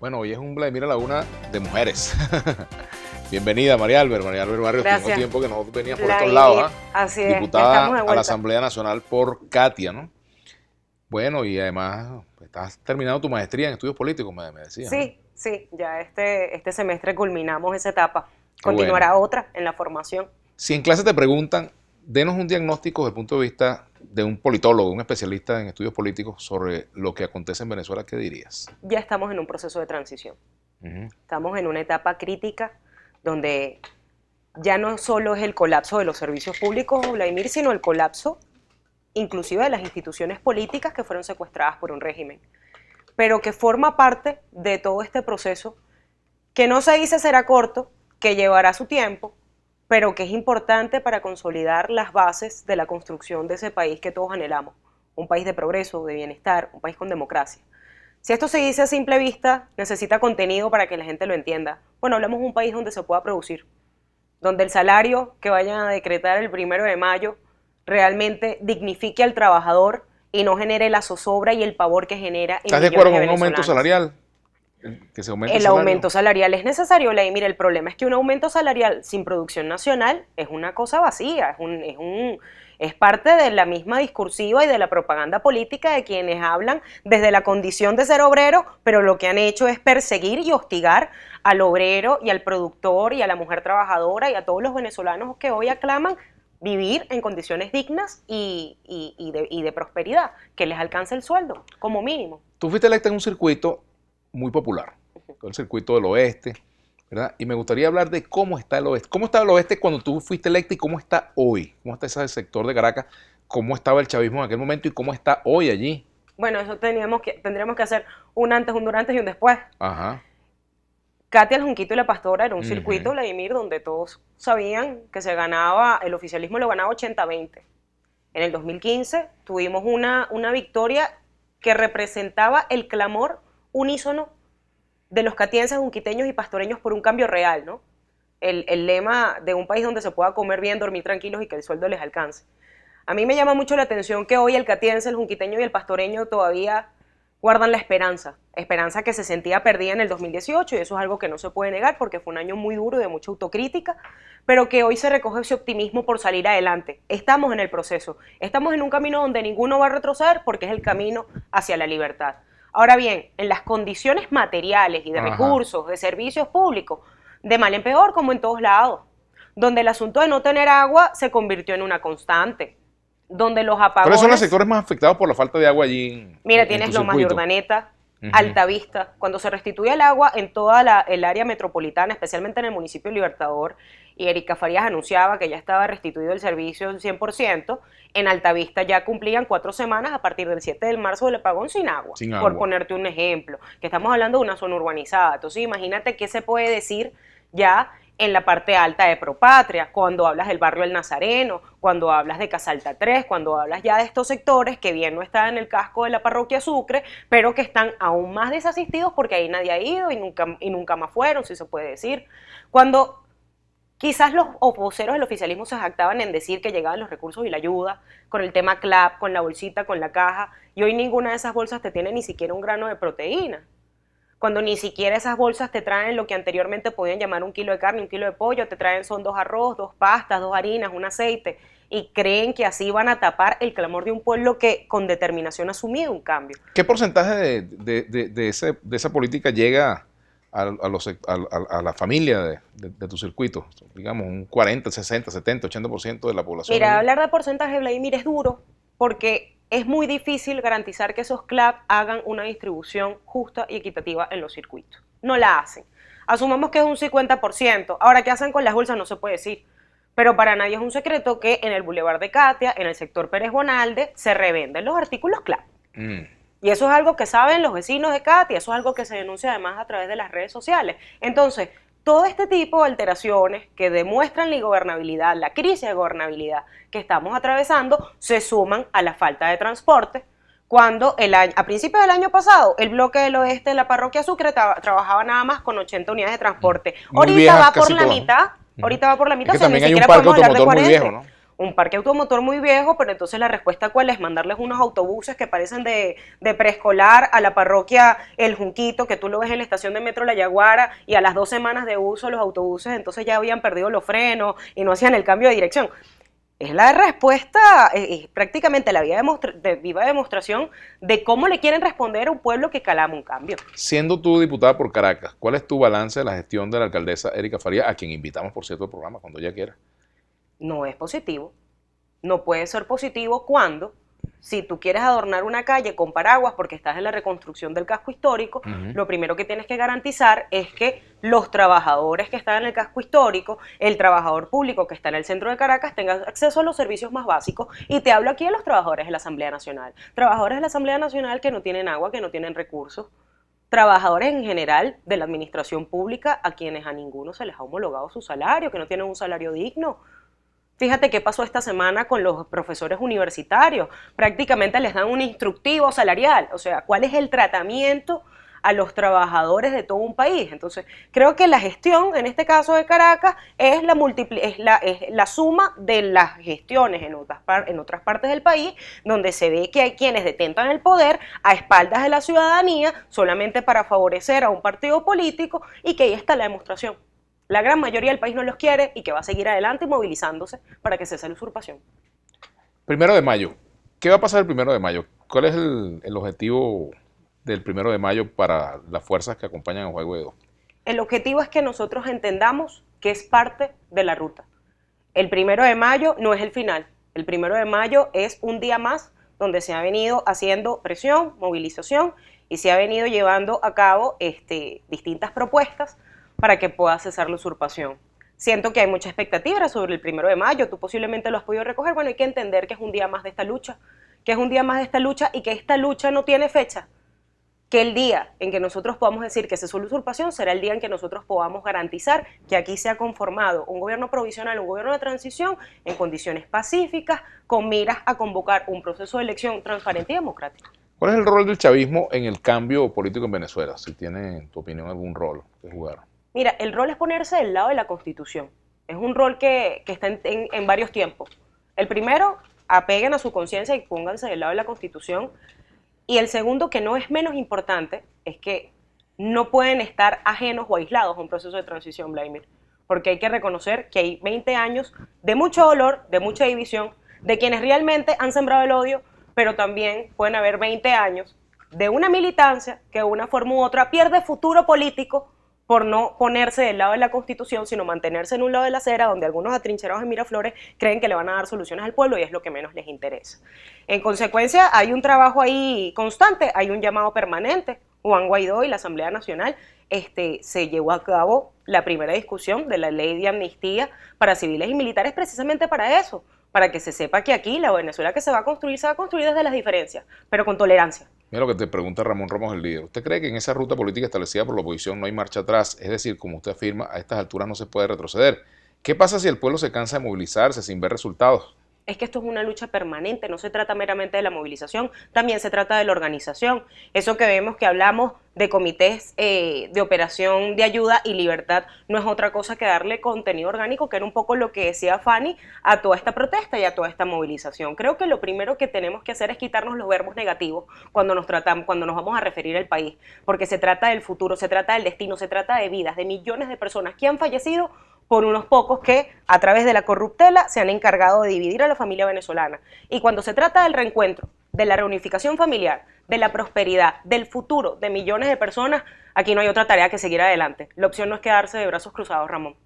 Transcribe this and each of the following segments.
Bueno, hoy es un Vladimir a la Una de mujeres. Bienvenida, María Albert Barrios. Gracias. Tengo tiempo que no venías por estos lados. Así es, diputada estamos de a la vuelta. Asamblea Nacional por Katia, ¿no? Bueno, y además estás terminando tu maestría en estudios políticos, me decías. Sí, ya este semestre culminamos esa etapa. Qué Continuará bueno. otra en la formación. Si en clase te preguntan, denos un diagnóstico desde el punto de vista de un politólogo, un especialista en estudios políticos sobre lo que acontece en Venezuela, ¿qué dirías? Ya estamos en un proceso de transición. Estamos en una etapa crítica donde ya no solo es el colapso de los servicios públicos, Vladimir, sino el colapso inclusive de las instituciones políticas que fueron secuestradas por un régimen, pero que forma parte de todo este proceso que no se dice será corto, que llevará su tiempo, pero que es importante para consolidar las bases de la construcción de ese país que todos anhelamos, un país de progreso, de bienestar, un país con democracia. Si esto se dice a simple vista, necesita contenido para que la gente lo entienda. Bueno, hablamos de un país donde se pueda producir, donde el salario que vayan a decretar el 1 de mayo realmente dignifique al trabajador y no genere la zozobra y el pavor que genera en ¿Estás de acuerdo con un aumento salarial? Que se aumente el aumento salarial es necesario, Vladimir. El problema es que un aumento salarial sin producción nacional es una cosa vacía, es parte de la misma discursiva y de la propaganda política de quienes hablan desde la condición de ser obrero, pero lo que han hecho es perseguir y hostigar al obrero y al productor y a la mujer trabajadora y a todos los venezolanos que hoy aclaman vivir en condiciones dignas y de prosperidad, que les alcance el sueldo, como mínimo. Tú fuiste electa en un circuito muy popular, el circuito del oeste, ¿verdad? Y me gustaría hablar de cómo está el oeste. ¿Cómo estaba el oeste cuando tú fuiste electa y cómo está hoy? ¿Cómo está ese sector de Caracas? ¿Cómo estaba el chavismo en aquel momento y cómo está hoy allí? Bueno, eso tendríamos que hacer un antes, un durante y un después. Ajá. Katia, el Junquito y la Pastora era un circuito, Vladimir, donde todos sabían que se ganaba, el oficialismo lo ganaba 80-20. En el 2015 tuvimos una victoria que representaba el clamor unísono de los catienses, junquiteños y pastoreños por un cambio real, ¿no? El lema de un país donde se pueda comer bien, dormir tranquilos y que el sueldo les alcance. A mí me llama mucho la atención que hoy el catiense, el junquiteño y el pastoreño todavía guardan la esperanza que se sentía perdida en el 2018, y eso es algo que no se puede negar porque fue un año muy duro y de mucha autocrítica, pero que hoy se recoge ese optimismo por salir adelante. Estamos en el proceso, estamos en un camino donde ninguno va a retroceder porque es el camino hacia la libertad. Ahora bien, en las condiciones materiales y de recursos, de servicios públicos, de mal en peor, como en todos lados, donde el asunto de no tener agua se convirtió en una constante, donde los apagones... ¿Cuáles son los sectores más afectados por la falta de agua allí Mira, tienes Lomas de Urdaneta, Altavista, cuando se restituye el agua en toda el área metropolitana, especialmente en el municipio de Libertador, y Erika Farías anunciaba que ya estaba restituido el servicio al 100%, en Altavista ya cumplían 4 semanas a partir del 7 de marzo del apagón sin agua, por ponerte un ejemplo, que estamos hablando de una zona urbanizada. Entonces imagínate qué se puede decir ya en la parte alta de Propatria, cuando hablas del barrio El Nazareno, cuando hablas de Casalta 3, cuando hablas ya de estos sectores que bien no están en el casco de la parroquia Sucre, pero que están aún más desasistidos porque ahí nadie ha ido y nunca más fueron, si se puede decir. Cuando quizás los voceros del oficialismo se jactaban en decir que llegaban los recursos y la ayuda, con el tema CLAP, con la bolsita, con la caja, y hoy ninguna de esas bolsas te tiene ni siquiera un grano de proteína. Cuando ni siquiera esas bolsas te traen lo que anteriormente podían llamar 1 kilo de carne, 1 kilo de pollo, te traen son 2 arroz, 2 pastas, 2 harinas, un aceite, y creen que así van a tapar el clamor de un pueblo que con determinación ha asumido un cambio. ¿Qué porcentaje de esa política llega a la familia de tu circuito? Digamos, un 40, 60, 70, 80% de la población. Mira, hablar de porcentaje, Vladimir, es duro, porque es muy difícil garantizar que esos CLAP hagan una distribución justa y equitativa en los circuitos. No la hacen. Asumamos que es un 50%. Ahora, ¿qué hacen con las bolsas? No se puede decir. Pero para nadie es un secreto que en el Boulevard de Katia, en el sector Pérez Bonalde, se revenden los artículos CLAP. Y eso es algo que saben los vecinos de Katia, eso es algo que se denuncia además a través de las redes sociales. Entonces, todo este tipo de alteraciones que demuestran la ingobernabilidad, la crisis de gobernabilidad que estamos atravesando, se suman a la falta de transporte. Cuando a principios del año pasado, el bloque del oeste de la parroquia Sucre trabajaba nada más con 80 unidades de transporte. Ahorita va por la mitad, Es que también hay un parque automotor muy viejo, ¿no? un parque automotor muy viejo, pero entonces la respuesta ¿cuál es? Mandarles unos autobuses que parecen de preescolar a la parroquia El Junquito, que tú lo ves en la estación de metro La Yaguara, y a las 2 semanas de uso los autobuses entonces ya habían perdido los frenos y no hacían el cambio de dirección. Es la respuesta, prácticamente la viva demostración de cómo le quieren responder a un pueblo que calama un cambio. Siendo tú diputada por Caracas, ¿cuál es tu balance de la gestión de la alcaldesa Erika Farías, a quien invitamos, por cierto, al programa cuando ella quiera? No es positivo. No puede ser positivo cuando, si tú quieres adornar una calle con paraguas porque estás en la reconstrucción del casco histórico, lo primero que tienes que garantizar es que los trabajadores que están en el casco histórico, el trabajador público que está en el centro de Caracas, tengan acceso a los servicios más básicos. Y te hablo aquí de los trabajadores de la Asamblea Nacional. Trabajadores de la Asamblea Nacional que no tienen agua, que no tienen recursos. Trabajadores en general de la administración pública a quienes a ninguno se les ha homologado su salario, que no tienen un salario digno. Fíjate qué pasó esta semana con los profesores universitarios. Prácticamente les dan un instructivo salarial. O sea, ¿cuál es el tratamiento a los trabajadores de todo un país? Entonces, creo que la gestión, en este caso de Caracas, es la suma de las gestiones en otras partes del país, donde se ve que hay quienes detentan el poder a espaldas de la ciudadanía, solamente para favorecer a un partido político, y que ahí está la demostración. La gran mayoría del país no los quiere y que va a seguir adelante y movilizándose para que cese la usurpación. 1 de mayo. ¿Qué va a pasar el 1 de mayo? ¿Cuál es el objetivo del 1 de mayo para las fuerzas que acompañan a Juan Guaidó? El objetivo es que nosotros entendamos que es parte de la ruta. El 1 de mayo no es el final. El 1 de mayo es un día más donde se ha venido haciendo presión, movilización, y se ha venido llevando a cabo distintas propuestas para que pueda cesar la usurpación. Siento que hay mucha expectativa sobre el 1 de mayo, tú posiblemente lo has podido recoger. Bueno, hay que entender que es un día más de esta lucha, y que esta lucha no tiene fecha, que el día en que nosotros podamos decir que cesó la usurpación será el día en que nosotros podamos garantizar que aquí se ha conformado un gobierno provisional, un gobierno de transición en condiciones pacíficas, con miras a convocar un proceso de elección transparente y democrático. ¿Cuál es el rol del chavismo en el cambio político en Venezuela? Si tiene, en tu opinión, algún rol que jugar. Mira, el rol es ponerse del lado de la Constitución. Es un rol que está en varios tiempos. El primero, apeguen a su conciencia y pónganse del lado de la Constitución. Y el segundo, que no es menos importante, es que no pueden estar ajenos o aislados a un proceso de transición, Vladimir. Porque hay que reconocer que hay 20 años de mucho dolor, de mucha división, de quienes realmente han sembrado el odio, pero también pueden haber 20 años de una militancia que de una forma u otra pierde futuro político por no ponerse del lado de la Constitución, sino mantenerse en un lado de la acera, donde algunos atrincherados en Miraflores creen que le van a dar soluciones al pueblo y es lo que menos les interesa. En consecuencia, hay un trabajo ahí constante, hay un llamado permanente. Juan Guaidó y la Asamblea Nacional se llevó a cabo la primera discusión de la ley de amnistía para civiles y militares precisamente para eso, para que se sepa que aquí la Venezuela que se va a construir desde las diferencias, pero con tolerancia. Mira lo que te pregunta Ramón Ramos, el líder. ¿Usted cree que en esa ruta política establecida por la oposición no hay marcha atrás? Es decir, como usted afirma, a estas alturas no se puede retroceder. ¿Qué pasa si el pueblo se cansa de movilizarse sin ver resultados? Es que esto es una lucha permanente, no se trata meramente de la movilización, también se trata de la organización. Eso que vemos que hablamos de comités de operación de ayuda y libertad no es otra cosa que darle contenido orgánico, que era un poco lo que decía Fanny, a toda esta protesta y a toda esta movilización. Creo que lo primero que tenemos que hacer es quitarnos los verbos negativos cuando nos vamos a referir al país, porque se trata del futuro, se trata del destino, se trata de vidas, de millones de personas que han fallecido por unos pocos que, a través de la corruptela, se han encargado de dividir a la familia venezolana. Y cuando se trata del reencuentro, de la reunificación familiar, de la prosperidad, del futuro de millones de personas, aquí no hay otra tarea que seguir adelante. La opción no es quedarse de brazos cruzados, Ramón.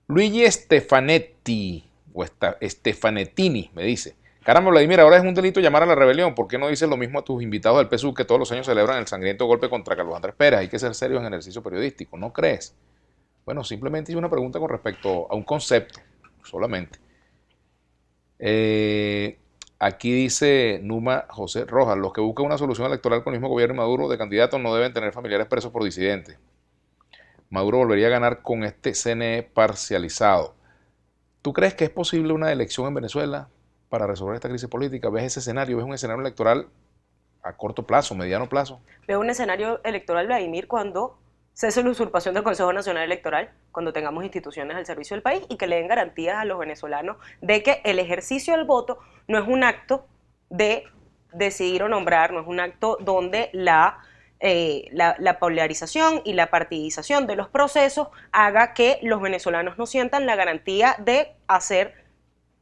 Luigi Stefanetti, o Stefanettini, me dice: caramba, Vladimir, ahora es un delito llamar a la rebelión. ¿Por qué no dices lo mismo a tus invitados del PSUV que todos los años celebran el sangriento golpe contra Carlos Andrés Pérez? Hay que ser serios en el ejercicio periodístico, ¿no crees? Bueno, simplemente hice una pregunta con respecto a un concepto, solamente. Aquí dice Numa José Rojas: los que buscan una solución electoral con el mismo gobierno Maduro de candidatos no deben tener familiares presos por disidentes. Maduro volvería a ganar con este CNE parcializado. ¿Tú crees que es posible una elección en Venezuela para resolver esta crisis política? ¿Ves ese escenario? ¿Ves un escenario electoral a corto plazo, mediano plazo? Veo un escenario electoral, Vladimir, cuando cese la usurpación del Consejo Nacional Electoral cuando tengamos instituciones al servicio del país y que le den garantías a los venezolanos de que el ejercicio del voto no es un acto de decidir o nombrar, no es un acto donde la polarización y la partidización de los procesos haga que los venezolanos no sientan la garantía de hacer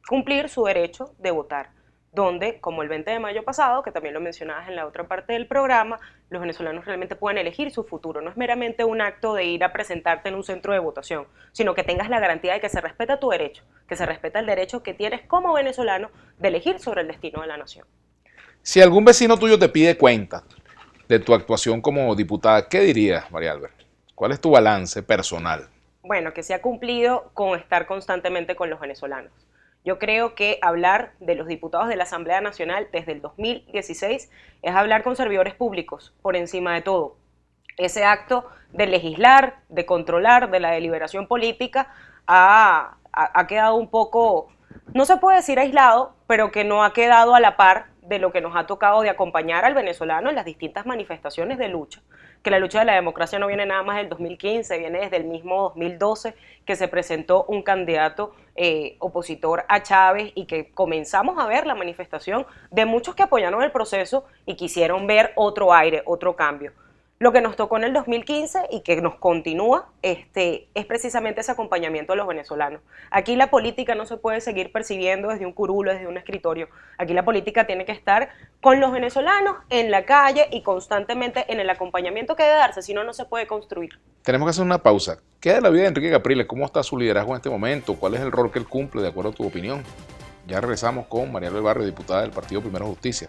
cumplir su derecho de votar, donde, como el 20 de mayo pasado, que también lo mencionabas en la otra parte del programa, los venezolanos realmente puedan elegir su futuro. No es meramente un acto de ir a presentarte en un centro de votación, sino que tengas la garantía de que se respeta tu derecho, que se respeta el derecho que tienes como venezolano de elegir sobre el destino de la nación. Si algún vecino tuyo te pide cuenta de tu actuación como diputada, ¿qué dirías, María Albert? ¿Cuál es tu balance personal? Bueno, que se ha cumplido con estar constantemente con los venezolanos. Yo creo que hablar de los diputados de la Asamblea Nacional desde el 2016 es hablar con servidores públicos por encima de todo. Ese acto de legislar, de controlar, de la deliberación política ha quedado un poco, no se puede decir aislado, pero que no ha quedado a la par de lo que nos ha tocado de acompañar al venezolano en las distintas manifestaciones de lucha, que la lucha de la democracia no viene nada más del 2015, viene desde el mismo 2012 que se presentó un candidato opositor a Chávez y que comenzamos a ver la manifestación de muchos que apoyaron el proceso y quisieron ver otro aire, otro cambio. Lo que nos tocó en el 2015 y que nos continúa es precisamente ese acompañamiento a los venezolanos. Aquí la política no se puede seguir percibiendo desde un curulo, desde un escritorio. Aquí la política tiene que estar con los venezolanos en la calle y constantemente en el acompañamiento que debe darse, si no, no se puede construir. Tenemos que hacer una pausa. ¿Qué de la vida de Enrique Capriles? ¿Cómo está su liderazgo en este momento? ¿Cuál es el rol que él cumple de acuerdo a tu opinión? Ya regresamos con María Albert Barrio, diputada del Partido Primero Justicia.